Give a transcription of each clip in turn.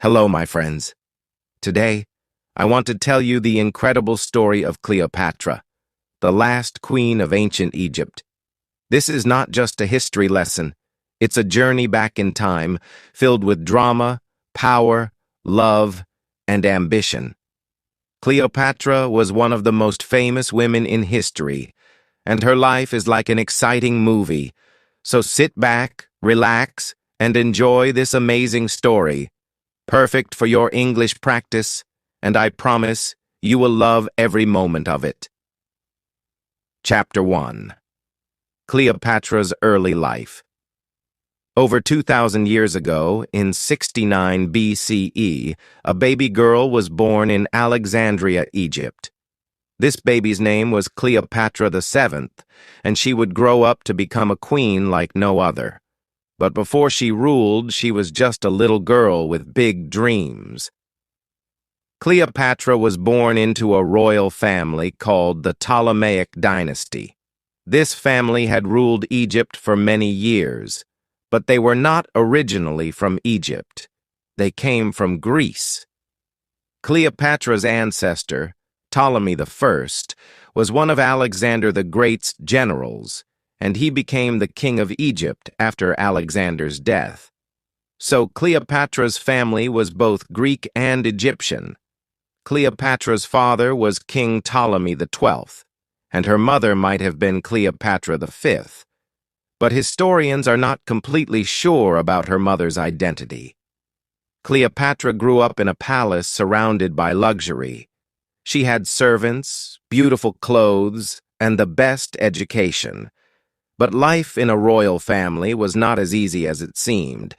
Hello, my friends. Today, I want to tell you the incredible story of Cleopatra, the last queen of ancient Egypt. This is not just a history lesson. It's a journey back in time, filled with drama, power, love, and ambition. Cleopatra was one of the most famous women in history, and her life is like an exciting movie. So sit back, relax, and enjoy this amazing story. Perfect for your English practice, and I promise you will love every moment of it. Chapter 1. Cleopatra's Early Life. Over 2,000 years ago, in 69 BCE, a baby girl was born in Alexandria, Egypt. This baby's name was Cleopatra VII, and she would grow up to become a queen like no other. But before she ruled, she was just a little girl with big dreams. Cleopatra was born into a royal family called the Ptolemaic dynasty. This family had ruled Egypt for many years, but they were not originally from Egypt. They came from Greece. Cleopatra's ancestor, Ptolemy I, was one of Alexander the Great's generals, and he became the king of Egypt after Alexander's death. So Cleopatra's family was both Greek and Egyptian. Cleopatra's father was King Ptolemy XII, and her mother might have been Cleopatra V. But historians are not completely sure about her mother's identity. Cleopatra grew up in a palace surrounded by luxury. She had servants, beautiful clothes, and the best education. But life in a royal family was not as easy as it seemed.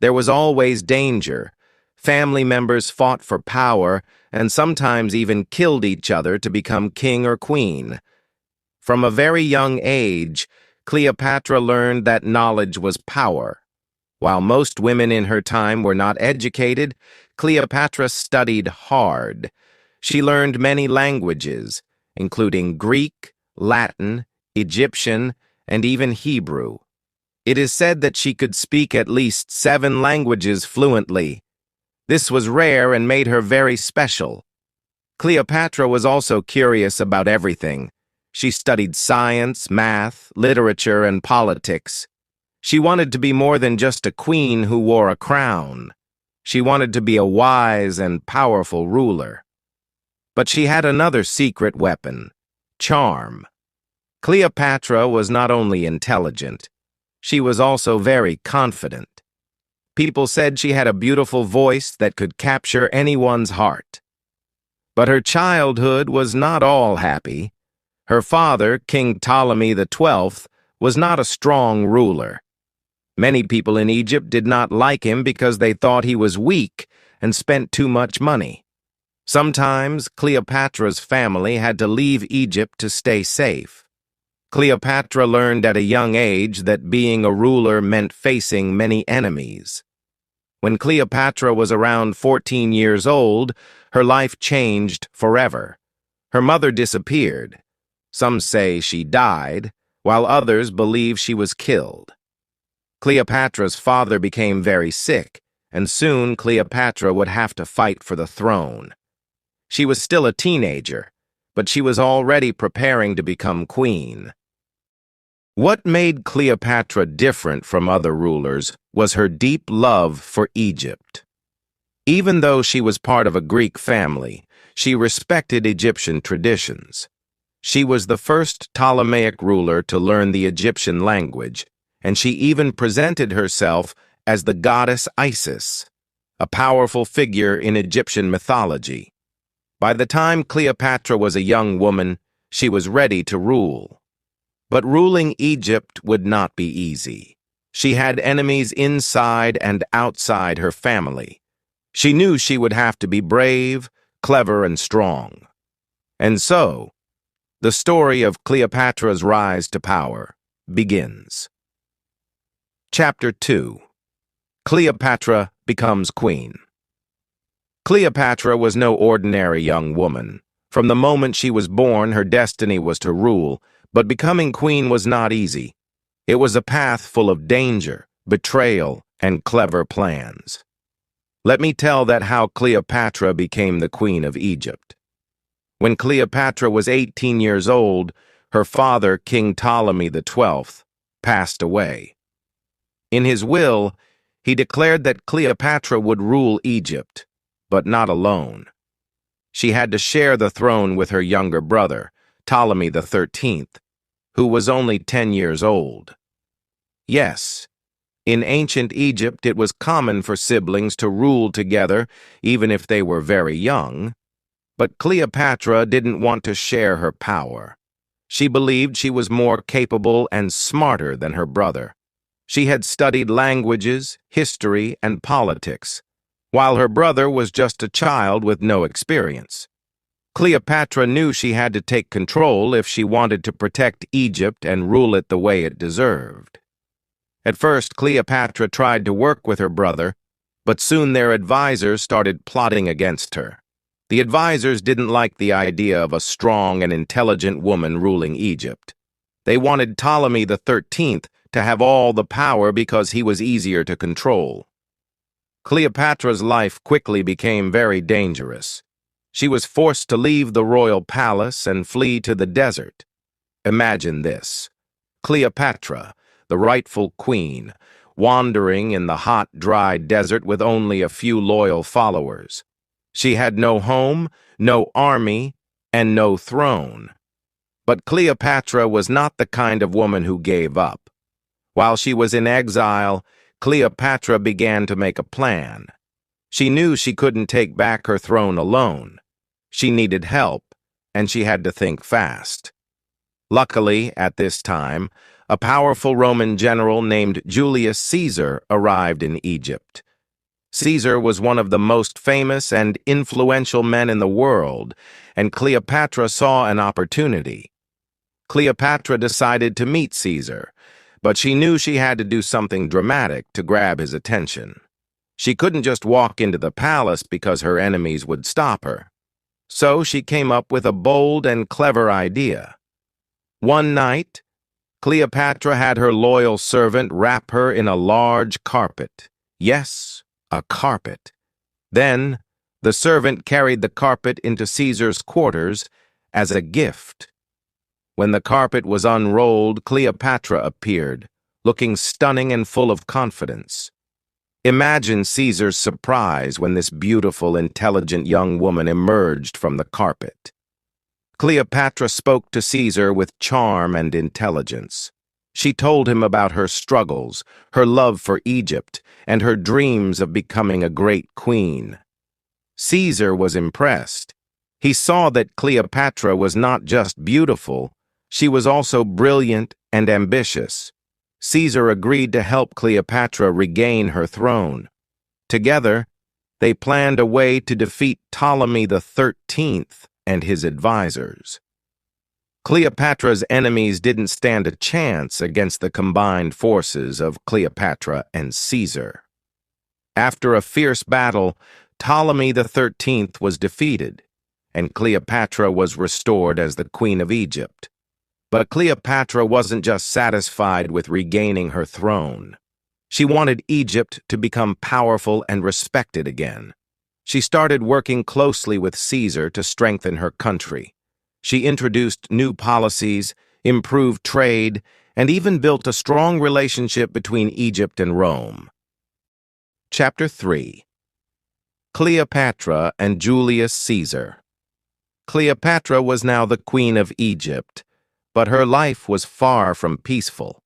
There was always danger. Family members fought for power and sometimes even killed each other to become king or queen. From a very young age, Cleopatra learned that knowledge was power. While most women in her time were not educated, Cleopatra studied hard. She learned many languages, including Greek, Latin, Egyptian, and even Hebrew. It is said that she could speak at least 7 languages fluently. This was rare and made her very special. Cleopatra was also curious about everything. She studied science, math, literature, and politics. She wanted to be more than just a queen who wore a crown. She wanted to be a wise and powerful ruler. But she had another secret weapon: charm. Cleopatra was not only intelligent, she was also very confident. People said she had a beautiful voice that could capture anyone's heart. But her childhood was not all happy. Her father, King Ptolemy XII, was not a strong ruler. Many people in Egypt did not like him because they thought he was weak and spent too much money. Sometimes Cleopatra's family had to leave Egypt to stay safe. Cleopatra learned at a young age that being a ruler meant facing many enemies. When Cleopatra was around 14 years old, her life changed forever. Her mother disappeared. Some say she died, while others believe she was killed. Cleopatra's father became very sick, and soon Cleopatra would have to fight for the throne. She was still a teenager, but she was already preparing to become queen. What made Cleopatra different from other rulers was her deep love for Egypt. Even though she was part of a Greek family, she respected Egyptian traditions. She was the first Ptolemaic ruler to learn the Egyptian language, and she even presented herself as the goddess Isis, a powerful figure in Egyptian mythology. By the time Cleopatra was a young woman, she was ready to rule. But ruling Egypt would not be easy. She had enemies inside and outside her family. She knew she would have to be brave, clever, and strong. And so, the story of Cleopatra's rise to power begins. Chapter 2. Cleopatra becomes queen. Cleopatra was no ordinary young woman. From the moment she was born, her destiny was to rule, but becoming queen was not easy. It was a path full of danger, betrayal, and clever plans. Let me tell that how Cleopatra became the queen of Egypt. When Cleopatra was 18 years old, her father, King Ptolemy XII, passed away. In his will, he declared that Cleopatra would rule Egypt, but not alone. She had to share the throne with her younger brother, Ptolemy XIII, who was only 10 years old. Yes, in ancient Egypt it was common for siblings to rule together even if they were very young, but Cleopatra didn't want to share her power. She believed she was more capable and smarter than her brother. She had studied languages, history, and politics, while her brother was just a child with no experience. Cleopatra knew she had to take control if she wanted to protect Egypt and rule it the way it deserved. At first, Cleopatra tried to work with her brother, but soon their advisors started plotting against her. The advisors didn't like the idea of a strong and intelligent woman ruling Egypt. They wanted Ptolemy XIII to have all the power because he was easier to control. Cleopatra's life quickly became very dangerous. She was forced to leave the royal palace and flee to the desert. Imagine this: Cleopatra, the rightful queen, wandering in the hot, dry desert with only a few loyal followers. She had no home, no army, and no throne. But Cleopatra was not the kind of woman who gave up. While she was in exile, Cleopatra began to make a plan. She knew she couldn't take back her throne alone. She needed help, and she had to think fast. Luckily, at this time, a powerful Roman general named Julius Caesar arrived in Egypt. Caesar was one of the most famous and influential men in the world, and Cleopatra saw an opportunity. Cleopatra decided to meet Caesar, but she knew she had to do something dramatic to grab his attention. She couldn't just walk into the palace because her enemies would stop her. So she came up with a bold and clever idea. One night, Cleopatra had her loyal servant wrap her in a large carpet. Yes, a carpet. Then, the servant carried the carpet into Caesar's quarters as a gift. When the carpet was unrolled, Cleopatra appeared, looking stunning and full of confidence. Imagine Caesar's surprise when this beautiful, intelligent young woman emerged from the carpet. Cleopatra spoke to Caesar with charm and intelligence. She told him about her struggles, her love for Egypt, and her dreams of becoming a great queen. Caesar was impressed. He saw that Cleopatra was not just beautiful, she was also brilliant and ambitious. Caesar agreed to help Cleopatra regain her throne. Together, they planned a way to defeat Ptolemy XIII and his advisors. Cleopatra's enemies didn't stand a chance against the combined forces of Cleopatra and Caesar. After a fierce battle, Ptolemy XIII was defeated, and Cleopatra was restored as the Queen of Egypt. But Cleopatra wasn't just satisfied with regaining her throne. She wanted Egypt to become powerful and respected again. She started working closely with Caesar to strengthen her country. She introduced new policies, improved trade, and even built a strong relationship between Egypt and Rome. Chapter 3. Cleopatra and Julius Caesar. Cleopatra was now the Queen of Egypt, but her life was far from peaceful.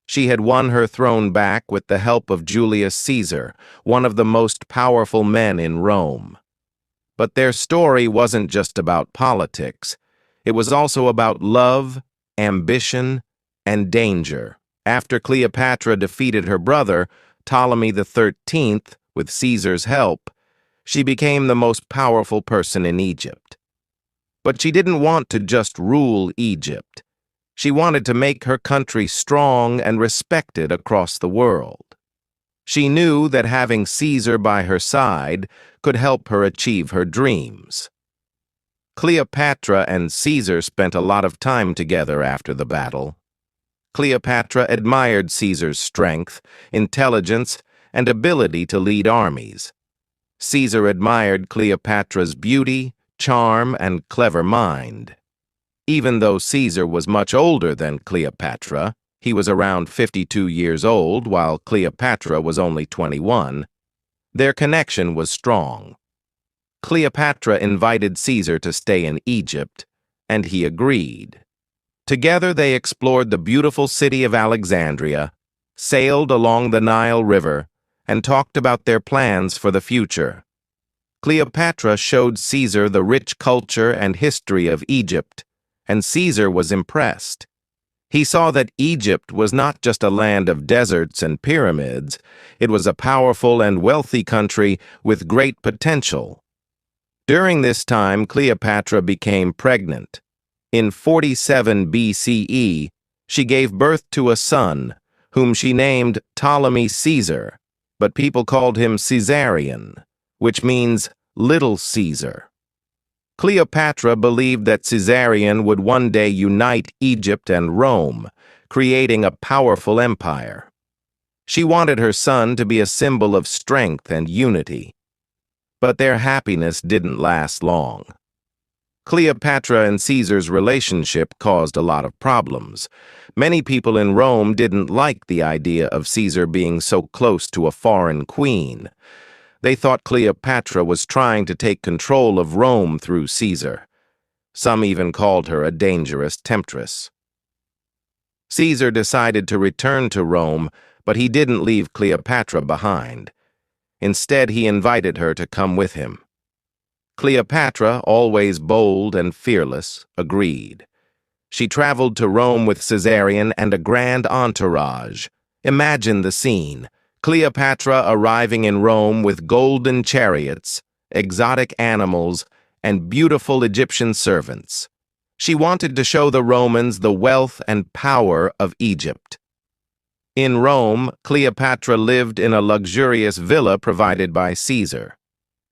She had won her throne back with the help of Julius Caesar, one of the most powerful men in Rome. But their story wasn't just about politics. It was also about love, ambition, and danger. After Cleopatra defeated her brother, Ptolemy XIII, with Caesar's help, she became the most powerful person in Egypt. But she didn't want to just rule Egypt. She wanted to make her country strong and respected across the world. She knew that having Caesar by her side could help her achieve her dreams. Cleopatra and Caesar spent a lot of time together after the battle. Cleopatra admired Caesar's strength, intelligence, and ability to lead armies. Caesar admired Cleopatra's beauty, charm, and clever mind. Even though Caesar was much older than Cleopatra, he was around 52 years old while Cleopatra was only 21, their connection was strong. Cleopatra invited Caesar to stay in Egypt, and he agreed. Together they explored the beautiful city of Alexandria, sailed along the Nile River, and talked about their plans for the future. Cleopatra showed Caesar the rich culture and history of Egypt, and Caesar was impressed. He saw that Egypt was not just a land of deserts and pyramids, it was a powerful and wealthy country with great potential. During this time, Cleopatra became pregnant. In 47 BCE, she gave birth to a son, whom she named Ptolemy Caesar, but people called him Caesarion, which means Little Caesar. Cleopatra believed that Caesarion would one day unite Egypt and Rome, creating a powerful empire. She wanted her son to be a symbol of strength and unity. But their happiness didn't last long. Cleopatra and Caesar's relationship caused a lot of problems. Many people in Rome didn't like the idea of Caesar being so close to a foreign queen. They thought Cleopatra was trying to take control of Rome through Caesar. Some even called her a dangerous temptress. Caesar decided to return to Rome, but he didn't leave Cleopatra behind. Instead, he invited her to come with him. Cleopatra, always bold and fearless, agreed. She traveled to Rome with Caesarion and a grand entourage. Imagine the scene. Cleopatra arriving in Rome with golden chariots, exotic animals, and beautiful Egyptian servants. She wanted to show the Romans the wealth and power of Egypt. In Rome, Cleopatra lived in a luxurious villa provided by Caesar.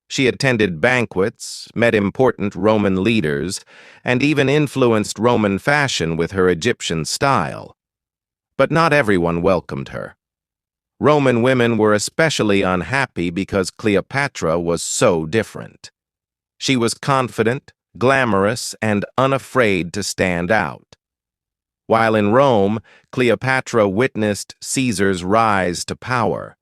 She attended banquets, met important Roman leaders, and even influenced Roman fashion with her Egyptian style. But not everyone welcomed her. Roman women were especially unhappy because Cleopatra was so different. She was confident, glamorous, and unafraid to stand out. While in Rome, Cleopatra witnessed Caesar's rise to power.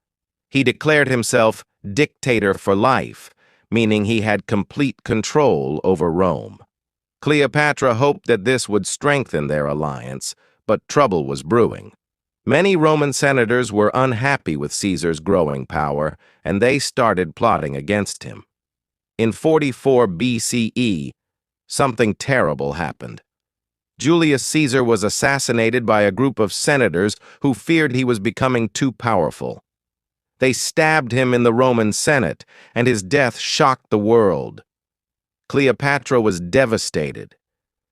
He declared himself dictator for life, meaning he had complete control over Rome. Cleopatra hoped that this would strengthen their alliance, but trouble was brewing. Many Roman senators were unhappy with Caesar's growing power, and they started plotting against him. In 44 BCE, something terrible happened. Julius Caesar was assassinated by a group of senators who feared he was becoming too powerful. They stabbed him in the Roman Senate, and his death shocked the world. Cleopatra was devastated.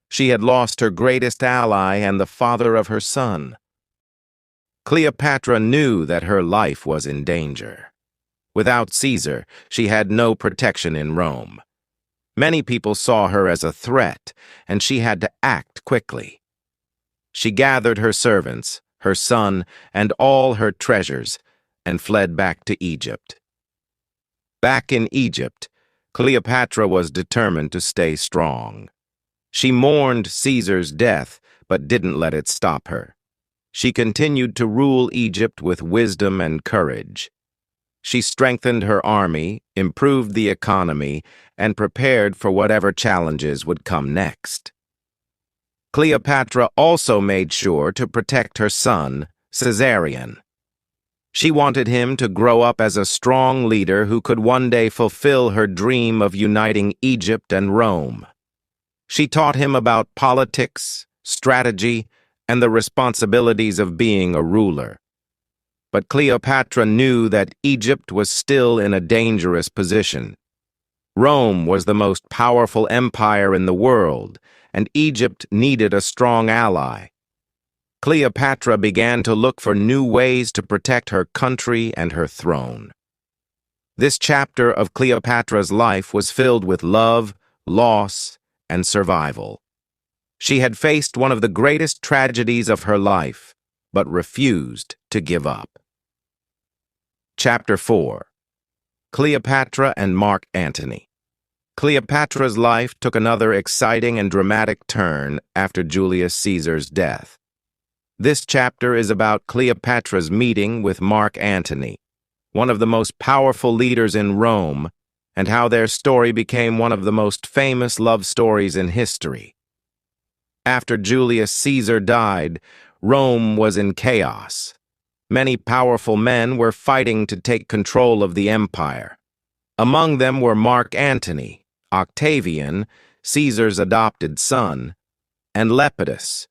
She had lost her greatest ally and the father of her son. Cleopatra knew that her life was in danger. Without Caesar, she had no protection in Rome. Many people saw her as a threat, and she had to act quickly. She gathered her servants, her son, and all her treasures, and fled back to Egypt. Back in Egypt, Cleopatra was determined to stay strong. She mourned Caesar's death, but didn't let it stop her. She continued to rule Egypt with wisdom and courage. She strengthened her army, improved the economy, and prepared for whatever challenges would come next. Cleopatra also made sure to protect her son, Caesarion. She wanted him to grow up as a strong leader who could one day fulfill her dream of uniting Egypt and Rome. She taught him about politics, strategy, and the responsibilities of being a ruler. But Cleopatra knew that Egypt was still in a dangerous position. Rome was the most powerful empire in the world, and Egypt needed a strong ally. Cleopatra began to look for new ways to protect her country and her throne. This chapter of Cleopatra's life was filled with love, loss, and survival. She had faced one of the greatest tragedies of her life, but refused to give up. Chapter 4. Cleopatra and Mark Antony. Cleopatra's life took another exciting and dramatic turn after Julius Caesar's death. This chapter is about Cleopatra's meeting with Mark Antony, one of the most powerful leaders in Rome, and how their story became one of the most famous love stories in history. After Julius Caesar died, Rome was in chaos. Many powerful men were fighting to take control of the empire. Among them were Mark Antony, Octavian, Caesar's adopted son, and Lepidus.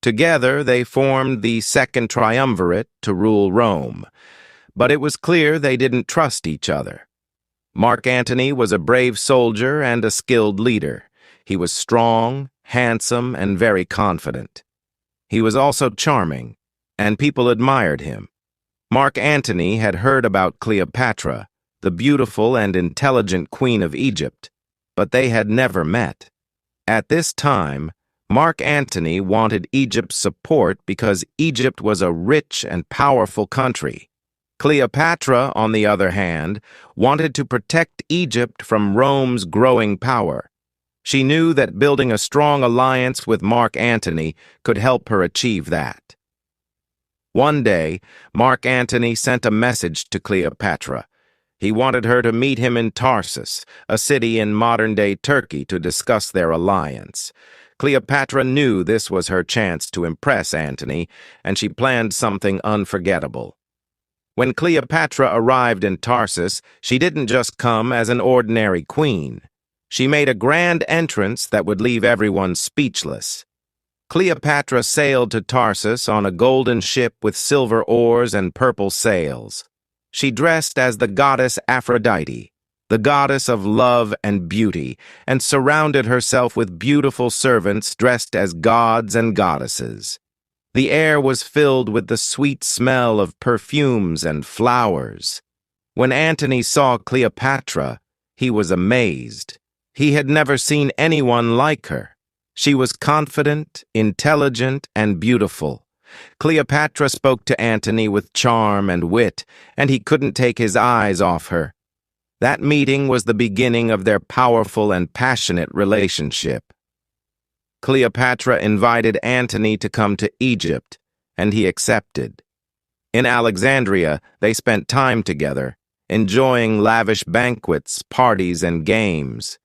Together they formed the Second Triumvirate to rule Rome, but it was clear they didn't trust each other. Mark Antony was a brave soldier and a skilled leader. He was strong, handsome, and very confident. He was also charming, and people admired him. Mark Antony had heard about Cleopatra, the beautiful and intelligent queen of Egypt, but they had never met. At this time, Mark Antony wanted Egypt's support because Egypt was a rich and powerful country. Cleopatra, on the other hand, wanted to protect Egypt from Rome's growing power. She knew that building a strong alliance with Mark Antony could help her achieve that. One day, Mark Antony sent a message to Cleopatra. He wanted her to meet him in Tarsus, a city in modern-day Turkey, to discuss their alliance. Cleopatra knew this was her chance to impress Antony, and she planned something unforgettable. When Cleopatra arrived in Tarsus, she didn't just come as an ordinary queen. She made a grand entrance that would leave everyone speechless. Cleopatra sailed to Tarsus on a golden ship with silver oars and purple sails. She dressed as the goddess Aphrodite, the goddess of love and beauty, and surrounded herself with beautiful servants dressed as gods and goddesses. The air was filled with the sweet smell of perfumes and flowers. When Antony saw Cleopatra, he was amazed. He had never seen anyone like her. She was confident, intelligent, and beautiful. Cleopatra spoke to Antony with charm and wit, and he couldn't take his eyes off her. That meeting was the beginning of their powerful and passionate relationship. Cleopatra invited Antony to come to Egypt, and he accepted. In Alexandria, they spent time together, enjoying lavish banquets, parties, and games.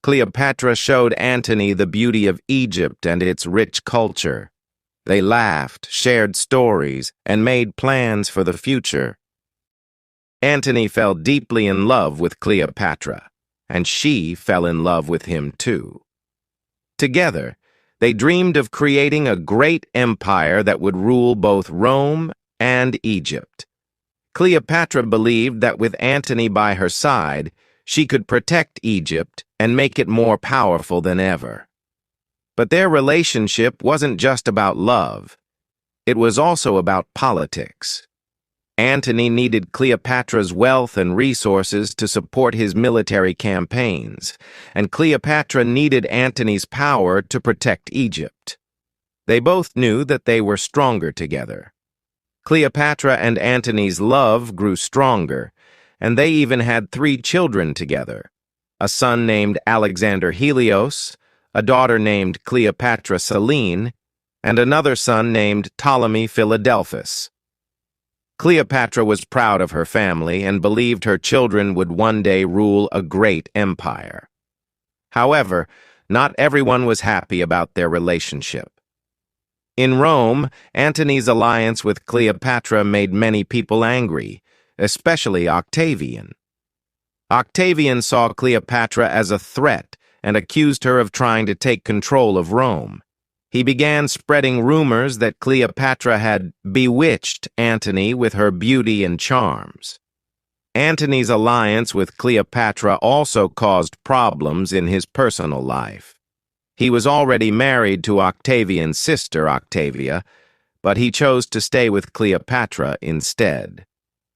Cleopatra showed Antony the beauty of Egypt and its rich culture. They laughed, shared stories, and made plans for the future. Antony fell deeply in love with Cleopatra, and she fell in love with him too. Together, they dreamed of creating a great empire that would rule both Rome and Egypt. Cleopatra believed that with Antony by her side, she could protect Egypt and make it more powerful than ever. But their relationship wasn't just about love. It was also about politics. Antony needed Cleopatra's wealth and resources to support his military campaigns, and Cleopatra needed Antony's power to protect Egypt. They both knew that they were stronger together. Cleopatra and Antony's love grew stronger, and they even had 3 children together: a son named Alexander Helios, a daughter named Cleopatra Selene, and another son named Ptolemy Philadelphus. Cleopatra was proud of her family and believed her children would one day rule a great empire. However, not everyone was happy about their relationship. In Rome, Antony's alliance with Cleopatra made many people angry, especially Octavian. Octavian saw Cleopatra as a threat and accused her of trying to take control of Rome. He began spreading rumors that Cleopatra had bewitched Antony with her beauty and charms. Antony's alliance with Cleopatra also caused problems in his personal life. He was already married to Octavian's sister, Octavia, but he chose to stay with Cleopatra instead.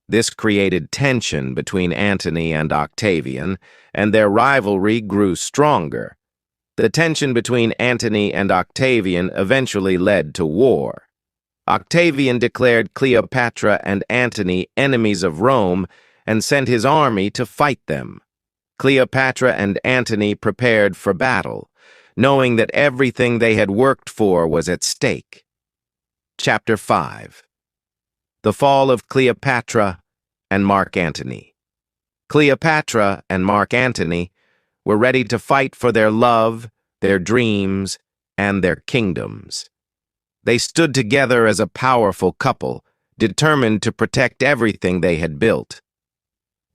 This created tension between Antony and Octavian, and their rivalry grew stronger. The tension between Antony and Octavian eventually led to war. Octavian declared Cleopatra and Antony enemies of Rome and sent his army to fight them. Cleopatra and Antony prepared for battle, knowing that everything they had worked for was at stake. Chapter 5. The Fall of Cleopatra and Mark Antony. Cleopatra and Mark Antony were ready to fight for their love, their dreams, and their kingdoms. They stood together as a powerful couple, determined to protect everything they had built.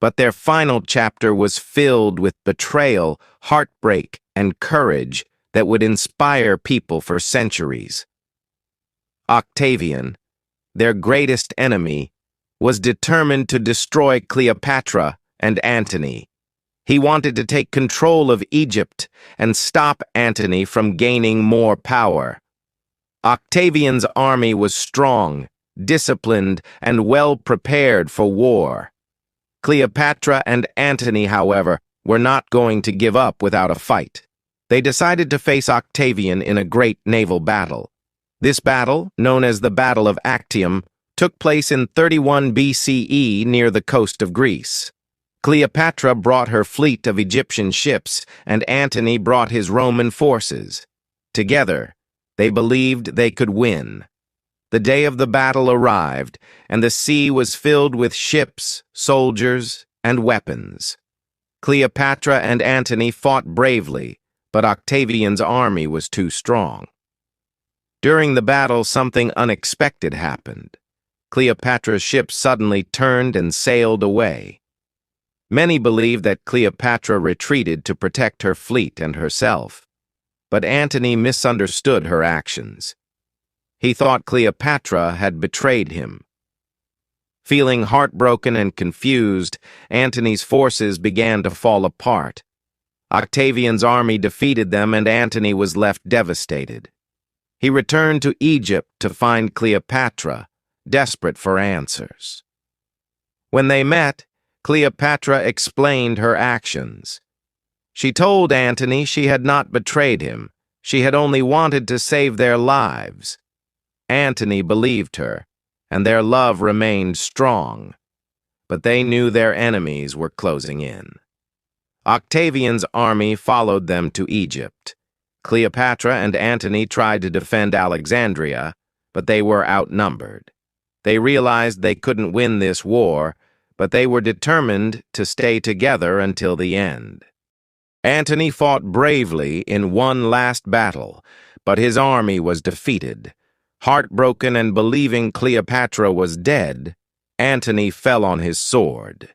But their final chapter was filled with betrayal, heartbreak, and courage that would inspire people for centuries. Octavian, their greatest enemy, was determined to destroy Cleopatra and Antony. He wanted to take control of Egypt and stop Antony from gaining more power. Octavian's army was strong, disciplined, and well prepared for war. Cleopatra and Antony, however, were not going to give up without a fight. They decided to face Octavian in a great naval battle. This battle, known as the Battle of Actium, took place in 31 BCE near the coast of Greece. Cleopatra brought her fleet of Egyptian ships, and Antony brought his Roman forces. Together, they believed they could win. The day of the battle arrived, and the sea was filled with ships, soldiers, and weapons. Cleopatra and Antony fought bravely, but Octavian's army was too strong. During the battle, something unexpected happened. Cleopatra's ship suddenly turned and sailed away. Many believe that Cleopatra retreated to protect her fleet and herself, but Antony misunderstood her actions. He thought Cleopatra had betrayed him. Feeling heartbroken and confused, Antony's forces began to fall apart. Octavian's army defeated them, and Antony was left devastated. He returned to Egypt to find Cleopatra, desperate for answers. When they met, Cleopatra explained her actions. She told Antony she had not betrayed him. She had only wanted to save their lives. Antony believed her, and their love remained strong. But they knew their enemies were closing in. Octavian's army followed them to Egypt. Cleopatra and Antony tried to defend Alexandria, but they were outnumbered. They realized they couldn't win this war, but they were determined to stay together until the end. Antony fought bravely in one last battle, but his army was defeated. Heartbroken and believing Cleopatra was dead, Antony fell on his sword.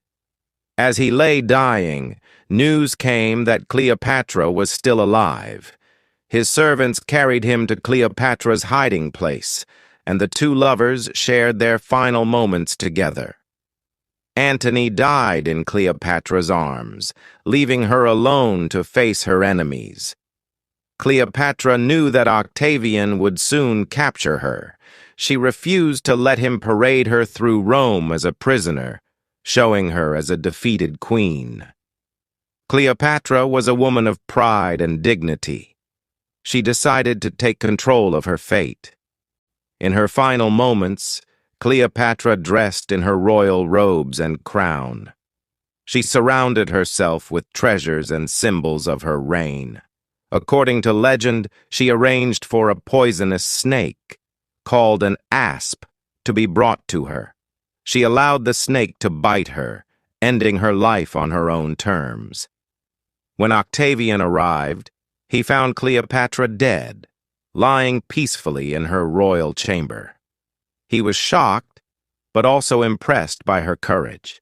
As he lay dying, news came that Cleopatra was still alive. His servants carried him to Cleopatra's hiding place, and the two lovers shared their final moments together. Antony died in Cleopatra's arms, leaving her alone to face her enemies. Cleopatra knew that Octavian would soon capture her. She refused to let him parade her through Rome as a prisoner, showing her as a defeated queen. Cleopatra was a woman of pride and dignity. She decided to take control of her fate. In her final moments, Cleopatra dressed in her royal robes and crown. She surrounded herself with treasures and symbols of her reign. According to legend, she arranged for a poisonous snake, called an asp, to be brought to her. She allowed the snake to bite her, ending her life on her own terms. When Octavian arrived, he found Cleopatra dead, lying peacefully in her royal chamber. He was shocked, but also impressed by her courage.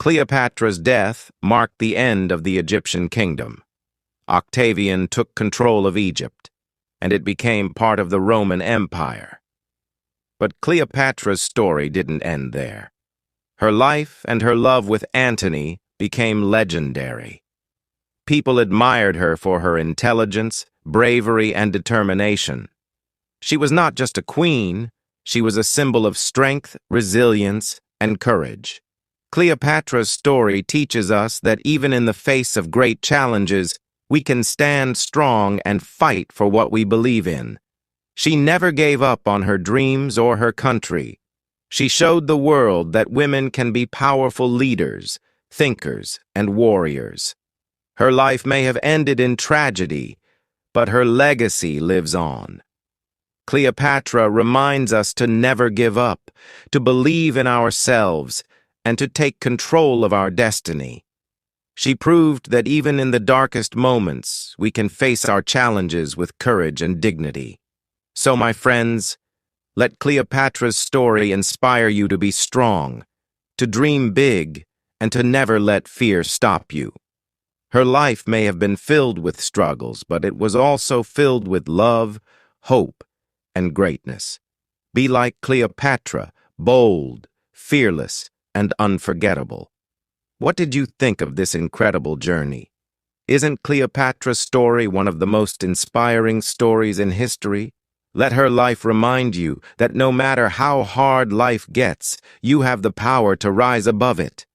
Cleopatra's death marked the end of the Egyptian kingdom. Octavian took control of Egypt, and it became part of the Roman Empire. But Cleopatra's story didn't end there. Her life and her love with Antony became legendary. People admired her for her intelligence, bravery, and determination. She was not just a queen, she was a symbol of strength, resilience, and courage. Cleopatra's story teaches us that even in the face of great challenges, we can stand strong and fight for what we believe in. She never gave up on her dreams or her country. She showed the world that women can be powerful leaders, thinkers, and warriors. Her life may have ended in tragedy, but her legacy lives on. Cleopatra reminds us to never give up, to believe in ourselves, and to take control of our destiny. She proved that even in the darkest moments, we can face our challenges with courage and dignity. So, my friends, let Cleopatra's story inspire you to be strong, to dream big, and to never let fear stop you. Her life may have been filled with struggles, but it was also filled with love, hope, and greatness. Be like Cleopatra, bold, fearless, and unforgettable. What did you think of this incredible journey? Isn't Cleopatra's story one of the most inspiring stories in history? Let her life remind you that no matter how hard life gets, you have the power to rise above it.